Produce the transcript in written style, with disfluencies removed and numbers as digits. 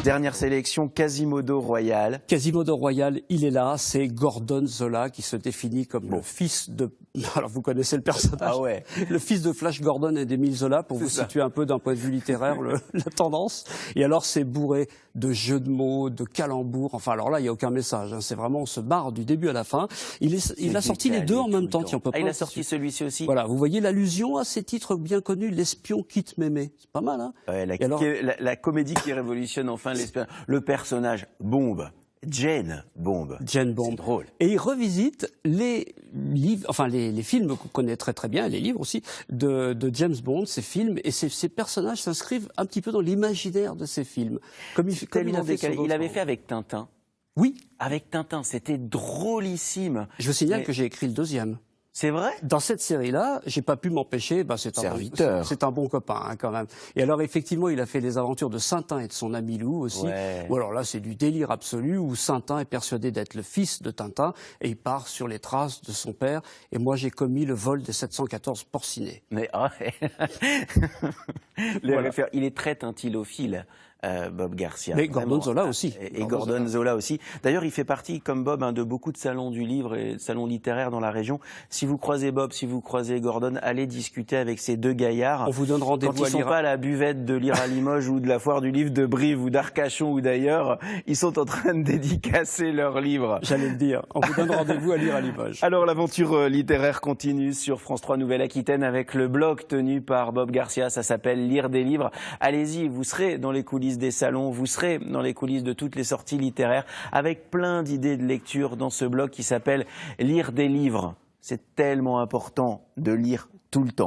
Dernière sélection, Quasimodo Royal. Quasimodo Royal, il est là, c'est Gordon Zola qui se définit comme le fils de... Alors vous connaissez le personnage. Ah ouais. Le fils de Flash Gordon et d'Émile Zola, pour vous situer un peu d'un point de vue littéraire la tendance. Et alors c'est bourré de jeux de mots, de calembours. Enfin alors là, il n'y a aucun message. Hein. C'est vraiment, on se barre du début à la fin. Il a sorti les deux en même temps. Il a sorti celui-ci aussi. Voilà, vous voyez l'allusion à ces titres bien connus, L'espion quitte Mémé. C'est pas mal, hein. Ouais, la comédie qui révolutionne enfin le personnage Bombe. Jane Bombe. Jane Bombe. C'est drôle. Et il revisite les livres, enfin les films qu'on connaît très très bien, les livres aussi, de James Bond, ces films, et ces personnages s'inscrivent un petit peu dans l'imaginaire de ces films. Comme il avait fait avec Tintin. Oui. Avec Tintin, c'était drôlissime. Je vous signale que j'ai écrit le deuxième. C'est vrai? Dans cette série-là, j'ai pas pu m'empêcher, c'est un bon copain hein, quand même. Et alors effectivement, il a fait les aventures de Tintin et de son ami Lou aussi. Ouais. Ou alors là, c'est du délire absolu où Tintin est persuadé d'être le fils de Tintin et il part sur les traces de son père. Et moi, j'ai commis le vol des 714 porcinés. Mais il est très tintilophile. Bob Garcia. Mais Gordon Zola aussi. Et Gordon Zola aussi. D'ailleurs, il fait partie, comme Bob, de beaucoup de salons du livre et de salons littéraires dans la région. Si vous croisez Bob, si vous croisez Gordon, allez discuter avec ces deux gaillards. On vous donne rendez-vous quand ils ne sont pas à la buvette de Lire à Limoges ou de la foire du livre de Brive ou d'Arcachon ou d'ailleurs, ils sont en train de dédicacer leurs livres. J'allais le dire. On vous donne rendez-vous à Lire à Limoges. Alors, l'aventure littéraire continue sur France 3 Nouvelle-Aquitaine avec le blog tenu par Bob Garcia. Ça s'appelle Lire des livres. Allez-y, vous serez dans les coulisses des salons, vous serez dans les coulisses de toutes les sorties littéraires avec plein d'idées de lecture dans ce blog qui s'appelle Lire des livres. C'est tellement important de lire tout le temps.